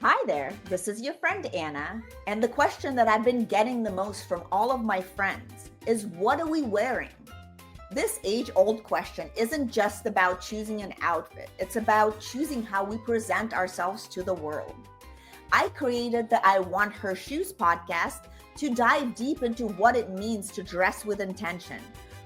Hi there, this is your friend Anna, and the question that I've been getting the most from all of my friends is, what are we wearing? This age-old question isn't just about choosing an outfit, it's about choosing how we present ourselves to the world. I created the I Want Her Shoes podcast to dive deep into what it means to dress with intention,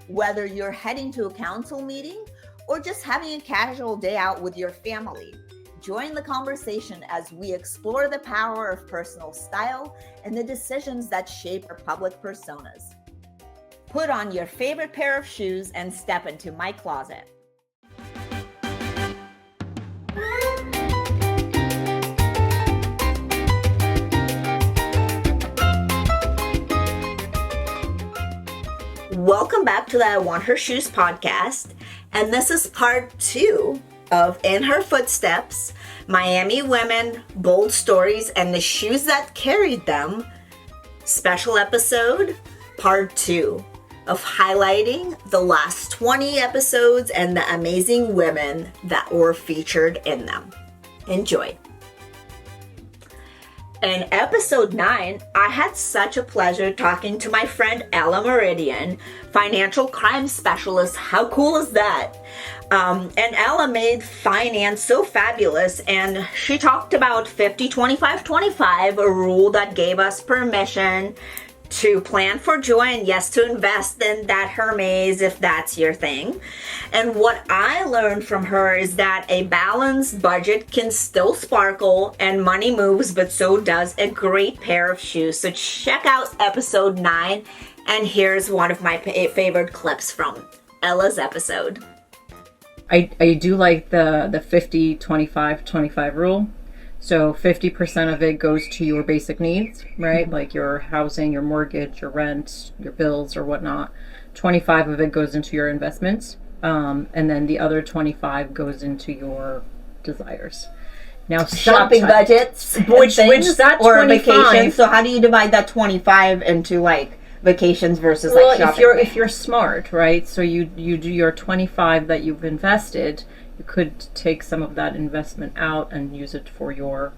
whether you're heading to a council meeting or just having a casual day out with your family. Join the conversation as we explore the power of personal style and the decisions that shape our public personas. Put on your favorite pair of shoes and step into my closet. Welcome back to the I Want Her Shoes podcast, and this is part 2 of In Her Footsteps, Miami Women, Bold Stories, and the Shoes That Carried Them, special episode, part 2, of highlighting the last 20 episodes and the amazing women that were featured in them. Enjoy. In episode 9, I had such a pleasure talking to my friend Ella Meridian, financial crime specialist. How cool is that? And Ella made finance so fabulous, and she talked about 50-25-25, a rule that gave us permission to plan for joy and yes, to invest in that Hermes if that's your thing. And what I learned from her is that a balanced budget can still sparkle and money moves, but so does a great pair of shoes. So check out episode 9, and here's one of my favorite clips from Ella's episode. I do like the 50-25-25 rule. So 50% of it goes to your basic needs, right? Mm-hmm. Like your housing, your mortgage, your rent, your bills or whatnot. 25 of it goes into your investments. And then the other 25 goes into your desires. Now shopping budgets, which that's or 25, vacations. So how do you divide that 25 into like vacations versus like shopping? If you're smart, right? So you do your 25 that you've invested. You could take some of that investment out and use it for your,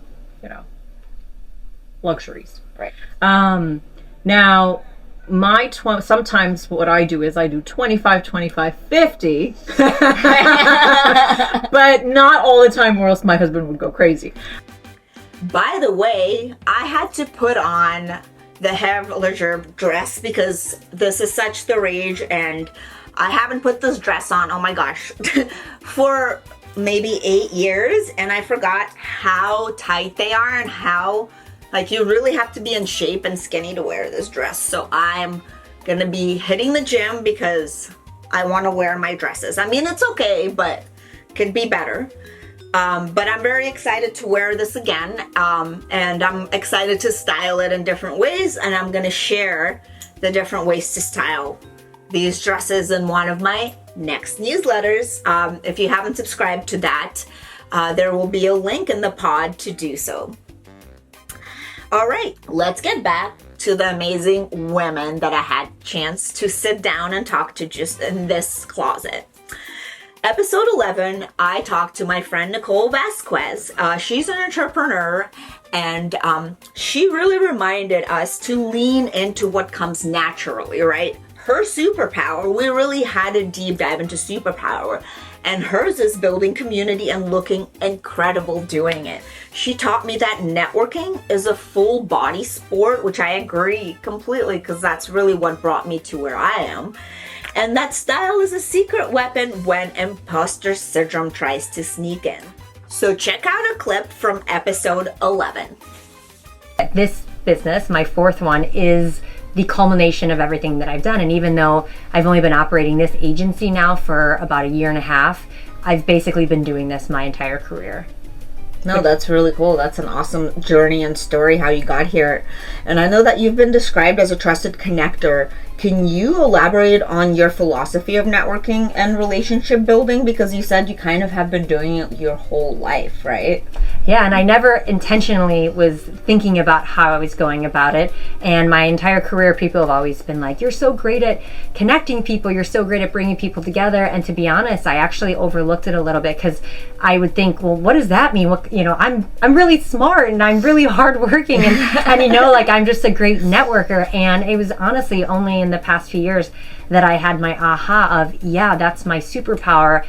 luxuries. Right. Now, sometimes what I do is I do 25, 25, 50. But not all the time, or else my husband would go crazy. By the way, I had to put on the Have Leisure dress because this is such the rage, and I haven't put this dress on, oh my gosh, for maybe 8 years, and I forgot how tight they are and how, you really have to be in shape and skinny to wear this dress. So I'm gonna be hitting the gym because I want to wear my dresses. I mean, it's okay, but could be better. But I'm very excited to wear this again, and I'm excited to style it in different ways, and I'm gonna share the different ways to style these dresses in one of my next newsletters. If you haven't subscribed to that, there will be a link in the pod to do so. All right, let's get back to the amazing women that I had a chance to sit down and talk to just in this closet. Episode 11, I talked to my friend Nicole Vasquez. She's an entrepreneur, and she really reminded us to lean into what comes naturally, right? Her superpower, we really had a deep dive into superpower, and hers is building community and looking incredible doing it. She taught me that networking is a full body sport, which I agree completely because that's really what brought me to where I am. And that style is a secret weapon when imposter syndrome tries to sneak in. So check out a clip from episode 11. This business, my fourth one, is the culmination of everything that I've done. And even though I've only been operating this agency now for about a year and a half, I've basically been doing this my entire career. No, that's really cool. That's an awesome journey and story how you got here. And I know that you've been described as a trusted connector Can you elaborate on your philosophy of networking and relationship building? Because you said you kind of have been doing it your whole life, right? Yeah, and I never intentionally was thinking about how I was going about it. And my entire career, people have always been like, you're so great at connecting people. You're so great at bringing people together. And to be honest, I actually overlooked it a little bit because I would think, well, what does that mean? What, I'm really smart and I'm really hardworking and like I'm just a great networker. And it was honestly only in the past few years that I had my aha of, yeah, that's my superpower.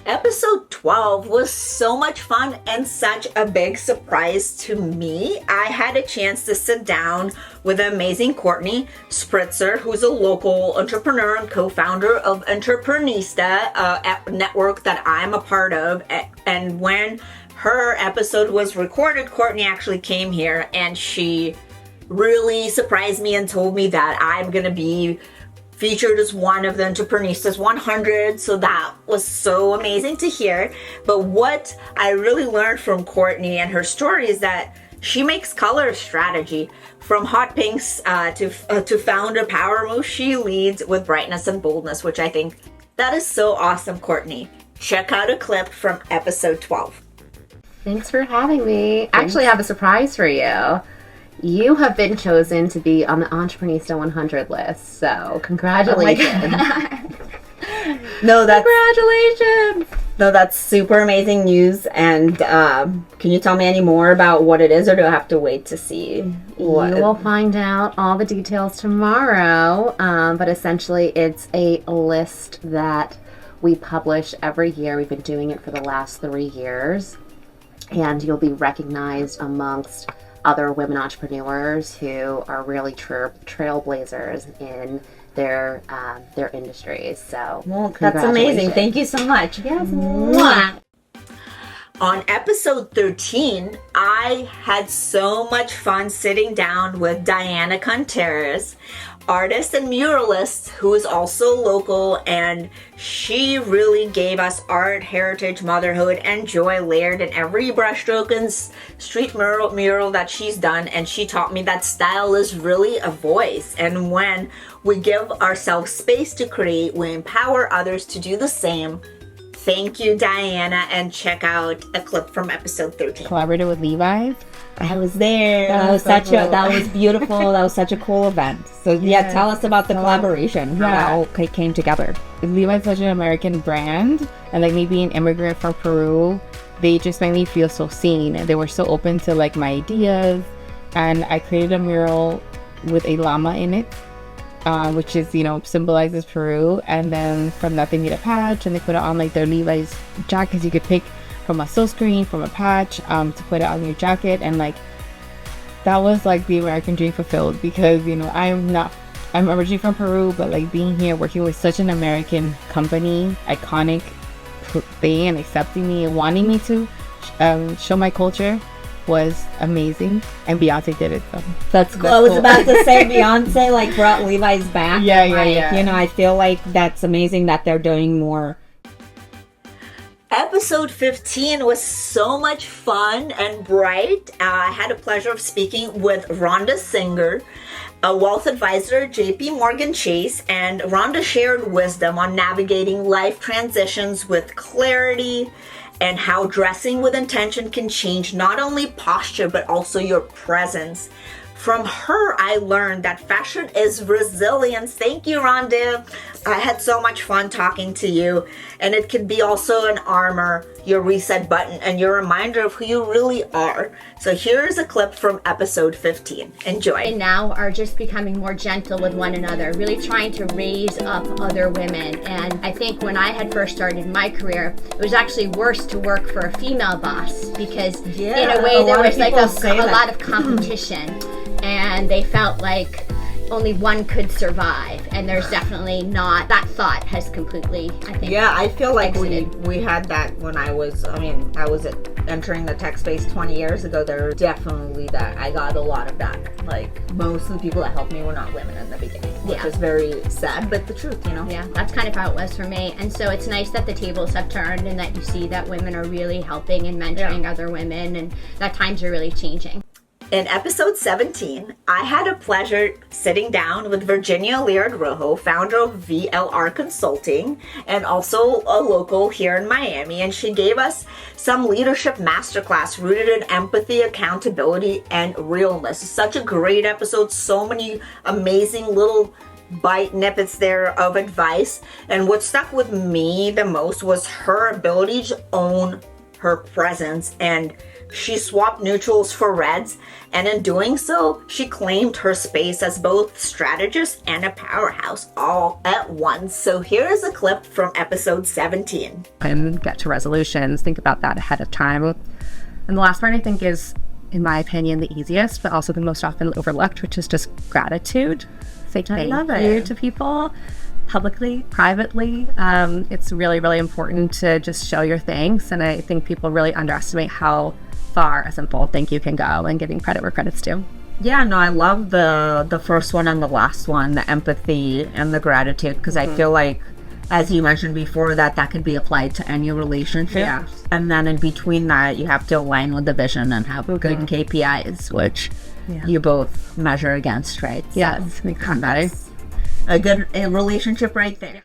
Episode 12 was so much fun and such a big surprise to me. I had a chance to sit down with the amazing Courtney Spritzer, who's a local entrepreneur and co-founder of Entreprenista, a network that I'm a part of. And when her episode was recorded, Courtney actually came here and she really surprised me and told me that I'm going to be featured as one of the Entreprenistas 100, so that was so amazing to hear. But what I really learned from Courtney and her story is that she makes color strategy. From hot pinks to founder power moves, she leads with brightness and boldness, which I think that is so awesome, Courtney. Check out a clip from episode 12. Thanks for having me. I actually have a surprise for you. You have been chosen to be on the Entreprenista 100 list, so congratulations. Congratulations! No, that's super amazing news. And can you tell me any more about what it is, or do I have to wait to see what? You will find out all the details tomorrow, but essentially it's a list that we publish every year. We've been doing it for the last 3 years, and you'll be recognized amongst other women entrepreneurs who are really trailblazers in their industries. So, well, that's amazing. Thank you so much. Yes. Mwah. On episode 13, I had so much fun sitting down with Diana Contreras, artist and muralist who is also local, and she really gave us art, heritage, motherhood, and joy layered in every brushstroke and street mural that she's done. And she taught me that style is really a voice, and when we give ourselves space to create, we empower others to do the same. Thank you, Diana, and check out a clip from episode 13. Collaborated with Levi's. I was there. That was beautiful. That was such a cool event. So yeah, tell us about the collaboration. How that all came together. Levi's is such an American brand, and like me being an immigrant from Peru, they just made me feel so seen. They were so open to like my ideas, and I created a mural with a llama in it, which is, symbolizes Peru. And then from that they made a patch, and they put it on like their Levi's jackets. You could pick from a silkscreen, from a patch, to put it on your jacket. And like that was like the American dream fulfilled, because I'm originally from Peru, but like being here working with such an American company, iconic thing, and accepting me and wanting me to show my culture was amazing. And Beyonce did it, so that's cool. I was about to say Beyonce like brought Levi's back. Yeah. I feel like that's amazing that they're doing more. Episode 15 was so much fun and bright. I had a pleasure of speaking with Rhonda Singer, a wealth advisor at JP Morgan Chase, and Rhonda shared wisdom on navigating life transitions with clarity and how dressing with intention can change not only posture but also your presence. From her, I learned that fashion is resilience. Thank you, Rhonda. I had so much fun talking to you. And it can be also an armor, your reset button, and your reminder of who you really are. So here's a clip from episode 15. Enjoy. And now are just becoming more gentle with one another, really trying to raise up other women. And I think when I had first started my career, it was actually worse to work for a female boss, because in a way there was like a lot of competition. And they felt like only one could survive, and there's definitely not. That thought has completely, I think. Yeah, I feel like exited. we had that when I was entering the tech space 20 years ago. There definitely that. I got a lot of that. Like most of the people that helped me were not women in the beginning, which is very sad, but the truth, Yeah, that's kind of how it was for me. And so it's nice that the tables have turned and that you see that women are really helping and mentoring other women, and that times are really changing. In episode 17, I had a pleasure sitting down with Virginia Liard-Rojo, founder of VLR Consulting, and also a local here in Miami, and she gave us some leadership masterclass rooted in empathy, accountability, and realness. Such a great episode, so many amazing little bite snippets there of advice, and what stuck with me the most was her ability to own her presence, and she swapped neutrals for reds, and in doing so, she claimed her space as both strategist and a powerhouse all at once. So here's a clip from episode 17. And get to resolutions, think about that ahead of time. And the last part I think is, in my opinion, the easiest, but also the most often overlooked, which is just gratitude. Say thank you to people, publicly, privately. It's really, really important to just show your thanks. And I think people really underestimate how far a simple thank you can go, and giving credit where credit's due. Yeah, no, I love the first one and the last one, the empathy and the gratitude, because I feel like, as you mentioned before, that could be applied to any relationship. Yeah. And then in between that, you have to align with the vision and have good KPIs, which you both measure against, right? Yes, A relationship right there.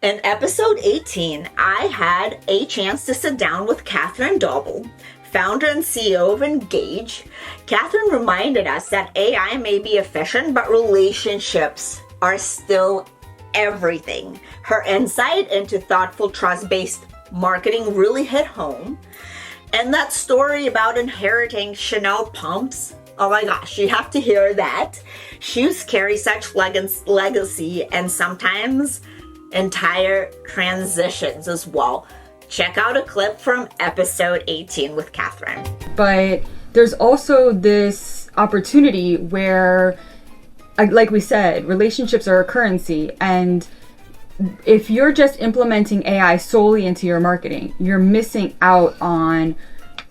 In episode 18, I had a chance to sit down with Catherine Doble, founder and CEO of Engage. Catherine reminded us that AI may be efficient, but relationships are still everything. Her insight into thoughtful, trust-based marketing really hit home. And that story about inheriting Chanel pumps, oh my gosh, you have to hear that. Shoes carry such legacy, and sometimes entire transitions as well. Check out a clip from episode 18 with Catherine. But there's also this opportunity where, like we said, relationships are a currency, and if you're just implementing AI solely into your marketing, you're missing out on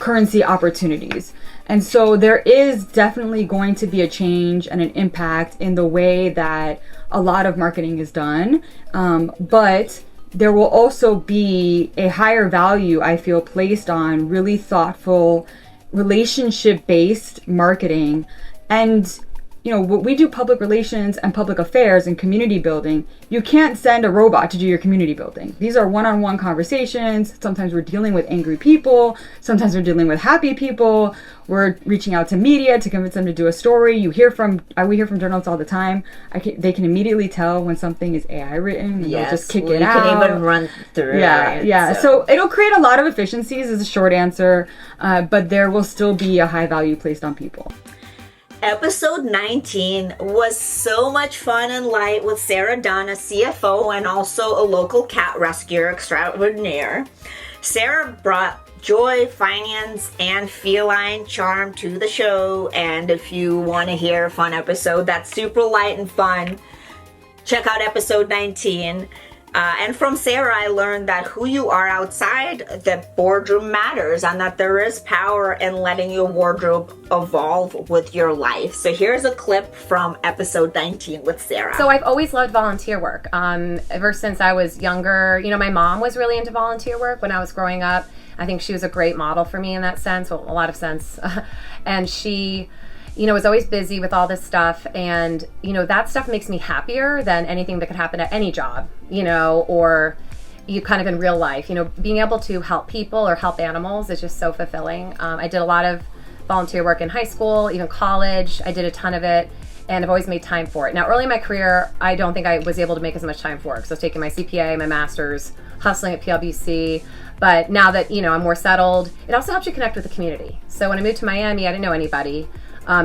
currency opportunities. And so there is definitely going to be a change and an impact in the way that a lot of marketing is done. But there will also be a higher value, I feel, placed on really thoughtful, relationship-based marketing. And you know, we do public relations and public affairs and community building. You can't send a robot to do your community building. These are one-on-one conversations. Sometimes we're dealing with angry people. Sometimes we're dealing with happy people. We're reaching out to media to convince them to do a story. We hear from journalists all the time. They can immediately tell when something is AI written, and they'll just kick it out. You can even run through it. Yeah. So it'll create a lot of efficiencies is a short answer, but there will still be a high value placed on people. Episode 19 was so much fun and light with Sarah Dunn, a CFO and also a local cat rescuer extraordinaire. Sarah brought joy, finance, and feline charm to the show, and if you want to hear a fun episode that's super light and fun, check out episode 19. And from Sarah, I learned that who you are outside the boardroom matters, and that there is power in letting your wardrobe evolve with your life. So here's a clip from episode 19 with Sarah. So I've always loved volunteer work. Ever since I was younger, you know, my mom was really into volunteer work when I was growing up. I think she was a great model for me in that sense, well, a lot of sense. And she, you know, was always busy with all this stuff, and you know, that stuff makes me happier than anything that could happen at any job, you know, or you kind of in real life, you know, being able to help people or help animals is just so fulfilling. I did a lot of volunteer work in high school, even college. I did a ton of it, and I've always made time for it. Now, early in my career, I don't think I was able to make as much time for it because I was taking my CPA, my master's, hustling at PLBC. But now that, you know, I'm more settled, it also helps you connect with the community. So when I moved to Miami, I didn't know anybody.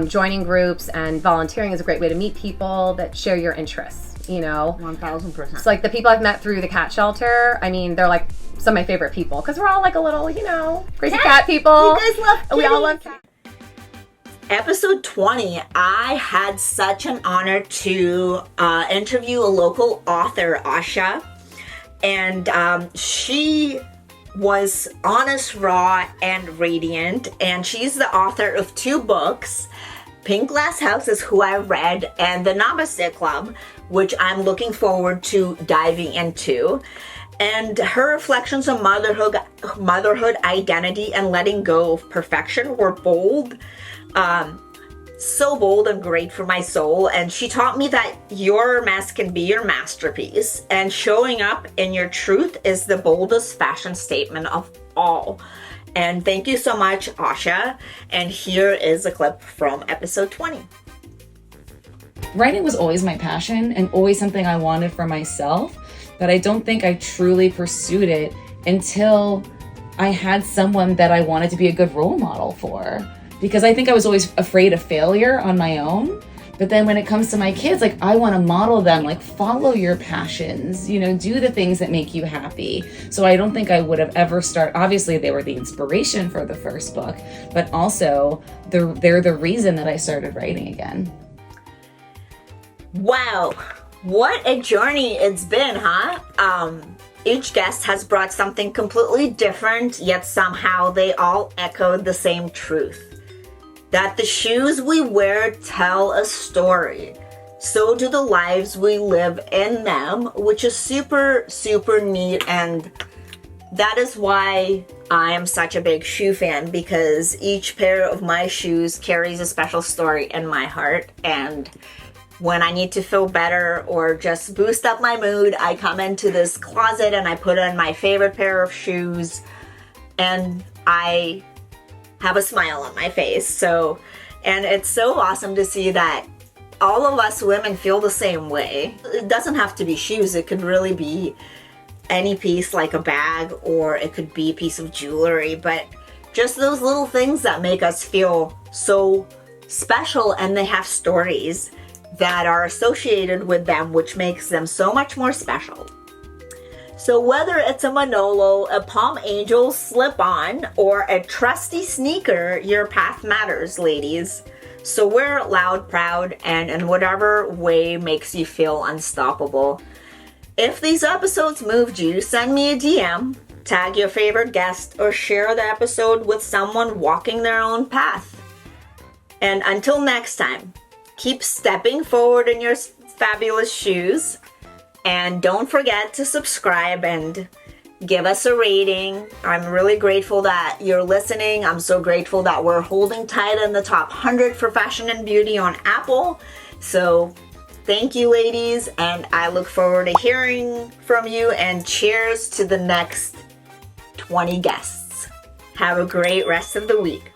Joining groups and volunteering is a great way to meet people that share your interests, you know. 1000%. It's like the people I've met through the cat shelter, I mean, they're like some of my favorite people because we're all like a little, you know, crazy cat people. You guys love kitties. We all love cats. Episode 20, I had such an honor to interview a local author, Asha, and she was honest, raw, and radiant, and she's the author of 2 books. Pink Glass House is who I read, and the Namaste Club, which I'm looking forward to diving into. And her reflections on motherhood identity and letting go of perfection were bold. So bold and great for my soul. And she taught me that your mess can be your masterpiece, and showing up in your truth is the boldest fashion statement of all. And thank you so much, Asha. And here is a clip from episode 20. Writing was always my passion and always something I wanted for myself, but I don't think I truly pursued it until I had someone that I wanted to be a good role model for. Because I think I was always afraid of failure on my own. But then when it comes to my kids, like, I want to model them, like, follow your passions, you know, do the things that make you happy. So I don't think I would have ever started. Obviously, they were the inspiration for the first book, but also they're the reason that I started writing again. Wow, what a journey it's been, huh? Each guest has brought something completely different, yet somehow they all echoed the same truth. That the shoes we wear tell a story. So do the lives we live in them, which is super, super neat. And that is why I am such a big shoe fan, because each pair of my shoes carries a special story in my heart. And when I need to feel better or just boost up my mood, I come into this closet and I put on my favorite pair of shoes, and I have a smile on my face. And it's so awesome to see that all of us women feel the same way. It doesn't have to be shoes. It could really be any piece, like a bag, or it could be a piece of jewelry, but just those little things that make us feel so special, and they have stories that are associated with them, which makes them so much more special. So whether it's a Manolo, a Palm Angel slip-on, or a trusty sneaker, your path matters, ladies. So wear it loud, proud, and in whatever way makes you feel unstoppable. If these episodes moved you, send me a DM, tag your favorite guest, or share the episode with someone walking their own path. And until next time, keep stepping forward in your fabulous shoes. And don't forget to subscribe and give us a rating. I'm really grateful that you're listening. I'm so grateful that we're holding tight in the top 100 for fashion and beauty on Apple. So thank you, ladies. And I look forward to hearing from you. And cheers to the next 20 guests. Have a great rest of the week.